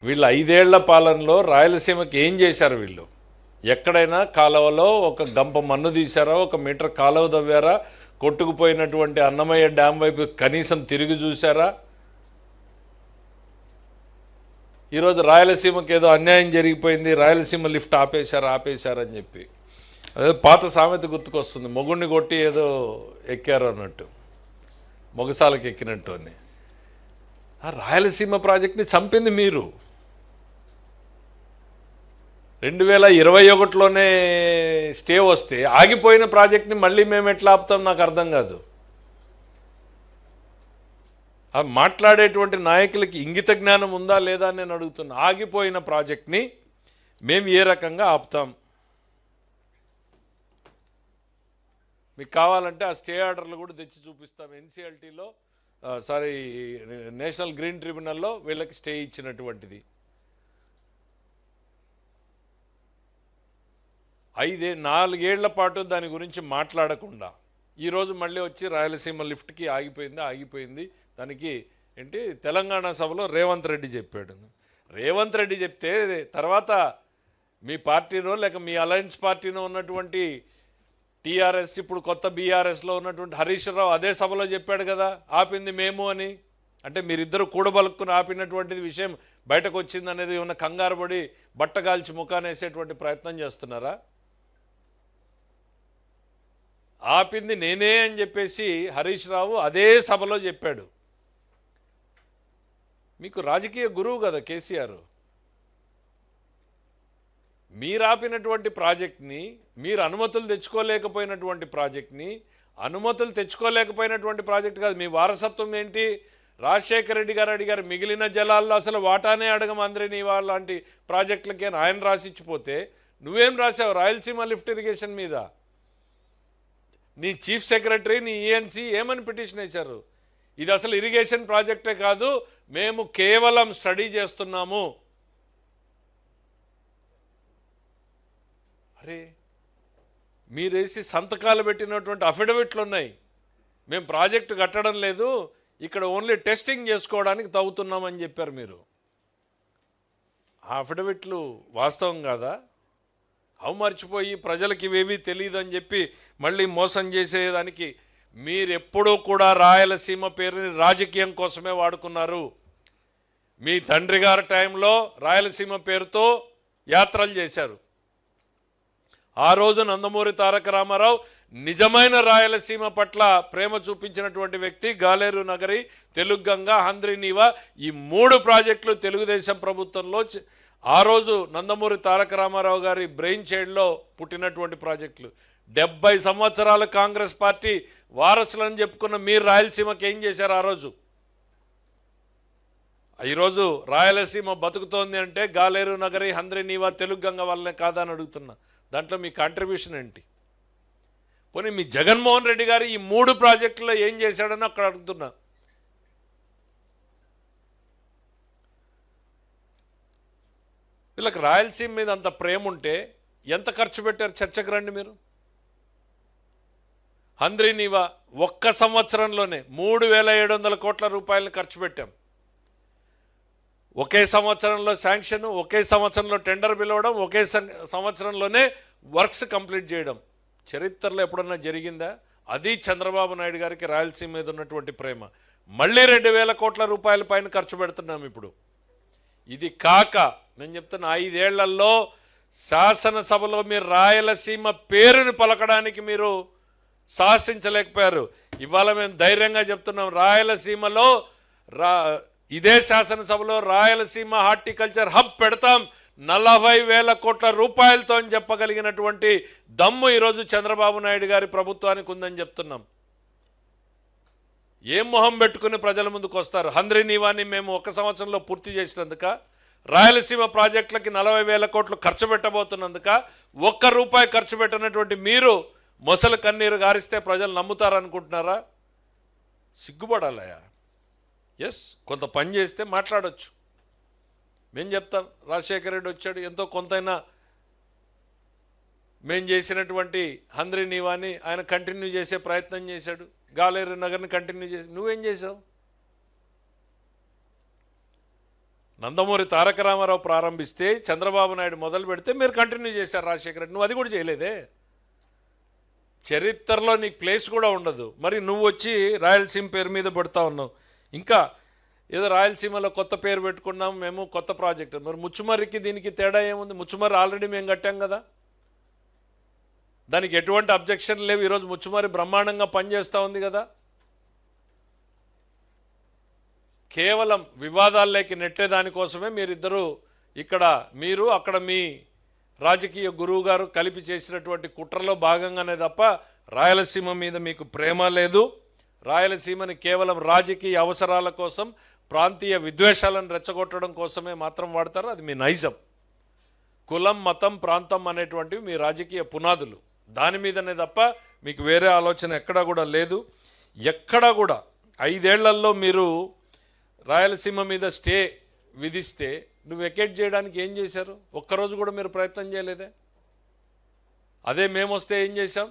వీళ్ళు 5 ఏళ్ల పాలనలో రాయలసీమకి ఏం చేశారు? వీళ్ళు ఎక్కడైనా కాలువలో ఒక గంప మన్ను తీశారా? ఒక మీటర్ కాలువ తవ్వారా? కొట్టుకుపోయినటువంటి అన్నమయ్య డ్యామ్ వైపు కనీసం తిరిగి చూశారా? ఈరోజు రాయలసీమకి ఏదో అన్యాయం జరిగిపోయింది, రాయలసీమ లిఫ్ట్ ఆపేశారని చెప్పి అదే పాత సామెత గుర్తుకొస్తుంది, మొగుడిని కొట్టి ఏదో ఎక్కారు అన్నట్టు, మొగసాలకు ఎక్కినట్టు అని. ఆ రాయలసీమ ప్రాజెక్ట్ని చంపింది మీరు. 2021లోనే స్టే వస్తే ఆగిపోయిన ప్రాజెక్ట్ని మళ్ళీ మేము ఎట్లా ఆపుతాం నాకు అర్థం కాదు. ఆ మాట్లాడేటువంటి నాయకులకి ఇంగిత జ్ఞానం ఉందా లేదా అని నేను అడుగుతున్నా. ఆగిపోయిన ప్రాజెక్ట్ని మేము ఏ రకంగా ఆపుతాం? మీకు కావాలంటే ఆ స్టే ఆర్డర్లు కూడా తెచ్చి చూపిస్తాం. ఎన్సీఎల్టీలో నేషనల్ గ్రీన్ ట్రిబ్యునల్లో వీళ్ళకి స్టే ఇచ్చినటువంటిది. 4 ఏళ్ల పాటు దాని గురించి మాట్లాడకుండా ఈరోజు మళ్ళీ వచ్చి రాయలసీమ లిఫ్ట్కి ఆగిపోయింది దానికి ఏంటి తెలంగాణ సభలో రేవంత్ రెడ్డి చెప్పాడు. రేవంత్ రెడ్డి చెప్తే తర్వాత మీ పార్టీనో లేక మీ అలయన్స్ పార్టీనో ఉన్నటువంటి టీఆర్ఎస్, ఇప్పుడు కొత్త బీఆర్ఎస్లో ఉన్నటువంటి హరీష్ రావు అదే సభలో చెప్పాడు కదా ఆపింది మేము అని. అంటే మీరిద్దరు కూడబలుక్కుని ఆపినటువంటిది విషయం బయటకు వచ్చింది అనేది ఉన్న కంగారు పడి బట్టగాల్చి ముఖానేసేటువంటి ప్రయత్నం చేస్తున్నారా? ఆపింది నేనే అని చెప్పేసి హరీష్ రావు అదే సభలో చెప్పాడు. మీకు రాజకీయ గురువు కదా కేసీఆర్. మీరు ఆపినటువంటి ప్రాజెక్ట్ని, మీరు అనుమతులు తెచ్చుకోలేకపోయినటువంటి ప్రాజెక్ట్ కాదు. మీ వారసత్వం ఏంటి? రాజశేఖర రెడ్డి గారు అడిగారు, మిగిలిన జలాల్లో అసలు వాటానే అడగం అందరినీ లాంటి ప్రాజెక్టులకి ఆయన రాసిచ్చిపోతే నువ్వేం రాసావు? రాయలసీమ లిఫ్ట్ ఇరిగేషన్ మీద నీ చీఫ్ సెక్రటరీ, నీ ఈఎన్సీ ఏమని పిటిషన్ వేశారు? ఇది అసలు ఇరిగేషన్ ప్రాజెక్టే కాదు, మేము కేవలం స్టడీ చేస్తున్నాము. అరే, మీరేసి సంతకాలు పెట్టినటువంటి అఫిడవిట్లు ఉన్నాయి, మేము ప్రాజెక్టు కట్టడం లేదు, ఇక్కడ ఓన్లీ టెస్టింగ్ చేసుకోవడానికి తవ్వుతున్నామని చెప్పారు మీరు. ఆ అఫిడవిట్లు వాస్తవం కాదా? అవి మర్చిపోయి ప్రజలకి ఇవేవి తెలియదని చెప్పి మళ్ళీ మోసం చేసేదానికి మీరెప్పుడూ కూడా రాయలసీమ పేరుని రాజకీయం కోసమే వాడుకున్నారు. మీ తండ్రి గారి టైంలో రాయలసీమ పేరుతో యాత్రలు చేశారు. ఆ రోజు నందమూరి తారక రామారావు నిజమైన రాయలసీమ పట్ల ప్రేమ చూపించినటువంటి వ్యక్తి. గాలేరు నగరి, తెలుగంగ, హంద్రీనీవా ఈ 3 ప్రాజెక్టులు తెలుగుదేశం ప్రభుత్వంలో ఆ రోజు నందమూరి తారక రామారావు గారి బ్రెయిన్ చైల్డ్లో పుట్టినటువంటి ప్రాజెక్టులు. 70 సంవత్సరాల కాంగ్రెస్ పార్టీ వారసులని చెప్పుకున్న మీరు రాయలసీమకి ఏం చేశారు ఆ రోజు? ఈరోజు రాయలసీమ బతుకుతోంది అంటే గాలేరు నగరి, హంద్రీనీవా, తెలుగంగ వల్లనే కాదని అడుగుతున్నా. దాంట్లో మీ కాంట్రిబ్యూషన్ ఏంటి? పోనీ మీ జగన్మోహన్ రెడ్డి గారు ఈ 3 ప్రాజెక్టుల్లో ఏం చేశాడని అక్కడ అడుగుతున్నా. వీళ్ళకి రాయలసీమ మీద అంత ప్రేమ ఉంటే ఎంత ఖర్చు పెట్టారు? చర్చకు రండి మీరు. హంద్రీనీవా ఒక్క సంవత్సరంలోనే 3,700 కోట్ల రూపాయలను ఖర్చు పెట్టాం. ఒకే సంవత్సరంలో శాంక్షన్, ఒకే సంవత్సరంలో టెండర్ పిలవడం, ఒకే సంవత్సరంలోనే వర్క్స్ కంప్లీట్ చేయడం చరిత్రలో ఎప్పుడన్నా జరిగిందా? అది చంద్రబాబు నాయుడు గారికి రాయలసీమ మీద ఉన్నటువంటి ప్రేమ. మళ్ళీ 2,000 కోట్ల రూపాయల పైన ఖర్చు పెడుతున్నాం ఇప్పుడు. ఇది కాక నేను చెప్తున్న 5 ఏళ్లలో శాసనసభలో మీరు రాయలసీమ పేరుని పలకడానికి మీరు సాహసించలేకపోయారు. ఇవాళ మేము ధైర్యంగా చెప్తున్నాం, రాయలసీమలో ఇదే శాసనసభలో రాయలసీమ హార్టికల్చర్ హబ్ పెడతాం 40,000 కోట్ల రూపాయలతో అని చెప్పగలిగినటువంటి దమ్ము ఈరోజు చంద్రబాబు నాయుడు గారి ప్రభుత్వానికి ఉందని చెప్తున్నాం. ఏం మొహం పెట్టుకుని ప్రజల ముందుకు వస్తారు? హంద్రీనీవాని మేము 1 సంవత్సరంలో పూర్తి చేసినందుక, రాయలసీమ ప్రాజెక్టులకి 40,000 కోట్లు ఖర్చు పెట్టబోతున్నందుక, ₹1 ఖర్చు పెట్టినటువంటి మీరు మొసలు కన్నీరు గారిస్తే ప్రజలు నమ్ముతారనుకుంటున్నారా? సిగ్గుపడాలయా. ఎస్, కొంత పని చేస్తే మాట్లాడొచ్చు. మేము చెప్తాం, రాజశేఖర రెడ్డి వచ్చాడు, ఎంతో కొంతైనా మేము చేసినటువంటి హంద్రీనీవాని ఆయన కంటిన్యూ చేసే ప్రయత్నం చేశాడు, గాలేరు నగర్ని కంటిన్యూ చేసి. నువ్వేం చేసావు? నందమూరి తారక రామారావు ప్రారంభిస్తే చంద్రబాబు నాయుడు మొదలు పెడితే మీరు కంటిన్యూ చేశారు రాజశేఖర రెడ్డి. నువ్వు అది కూడా చేయలేదే. చరిత్రలో నీకు ప్లేస్ కూడా ఉండదు. మరి నువ్వు వచ్చి రాయలసీమ పేరు మీద పెడతా ఉన్నావు. ఇంకా ఏదో రాయలసీమలో కొత్త పేరు పెట్టుకున్నాం మేము, కొత్త ప్రాజెక్టు. మరి ముచ్చుమర్రికి దీనికి తేడా ఏముంది? ముచ్చుమర్రి ఆల్రెడీ మేము కట్టాం కదా, దానికి ఎటువంటి అబ్జెక్షన్ లేవు. ఈరోజు ముచ్చుమర్రి బ్రహ్మాండంగా పనిచేస్తూ ఉంది కదా. కేవలం వివాదాల్లోకి నెట్టేదానికోసమే మీరిద్దరూ ఇక్కడ, మీరు అక్కడ మీ రాజకీయ గురువు గారు కలిపి చేసినటువంటి కుట్రలో భాగంగానే తప్ప రాయలసీమ మీద మీకు ప్రేమ లేదు. రాయలసీమని కేవలం రాజకీయ అవసరాల కోసం, ప్రాంతీయ విద్వేషాలను రెచ్చగొట్టడం కోసమే మాత్రం వాడతారు. అది మీ నైజం. కులం, మతం, ప్రాంతం అనేటువంటివి మీ రాజకీయ పునాదులు. దాని మీదనే తప్ప మీకు వేరే ఆలోచన ఎక్కడా కూడా లేదు. ఎక్కడా కూడా 5 ఏళ్లలో మీరు రాయలసీమ మీద స్టే విధిస్తే నువ్వు వెకేట్ చేయడానికి ఏం చేశారు? ఒక్కరోజు కూడా మీరు ప్రయత్నం చేయలేదే. అదే మేము వస్తే ఏం చేశాం?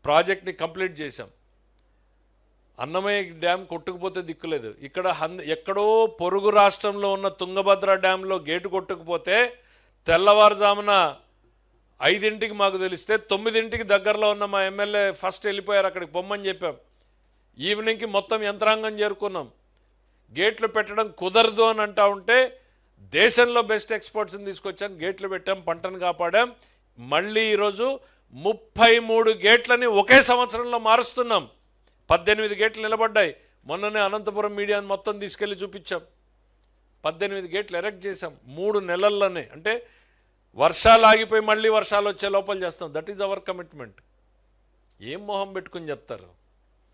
ప్రాజెక్ట్ని కంప్లీట్ చేశాం. అన్నమయ్య డ్యామ్ కొట్టుకుపోతే దిక్కులేదు. ఇక్కడ ఎక్కడో పొరుగు రాష్ట్రంలో ఉన్న తుంగభద్ర డ్యాంలో గేటు కొట్టుకుపోతే తెల్లవారుజామున 5ంటికి మాకు తెలిస్తే 9ంటికి దగ్గరలో ఉన్న మా ఎమ్మెల్యే ఫస్ట్ వెళ్ళిపోయారు, అక్కడికి పొమ్మని చెప్పాం. ఈవినింగ్కి మొత్తం యంత్రాంగం చేరుకున్నాం. గేట్లు పెట్టడం కుదరదు అని అంటా ఉంటే దేశంలో బెస్ట్ ఎక్స్పర్ట్స్ని తీసుకొచ్చాం, గేట్లు పెట్టాం, పంటను కాపాడాం. మళ్ళీ ఈరోజు 33 గేట్లని ఒకే సంవత్సరంలో మారుస్తున్నాం. 18 గేట్లు నిలబడ్డాయి. మొన్ననే అనంతపురం మీడియాని మొత్తం తీసుకెళ్ళి చూపించాం. 18 గేట్లు ఎరెక్ట్ చేశాం 3 నెలల్లోనే. అంటే వర్షాలు ఆగిపోయి మళ్ళీ వర్షాలు వచ్చే లోపల చేస్తాం. That is our commitment. ఏం మొహం పెట్టుకుని చెప్తారు?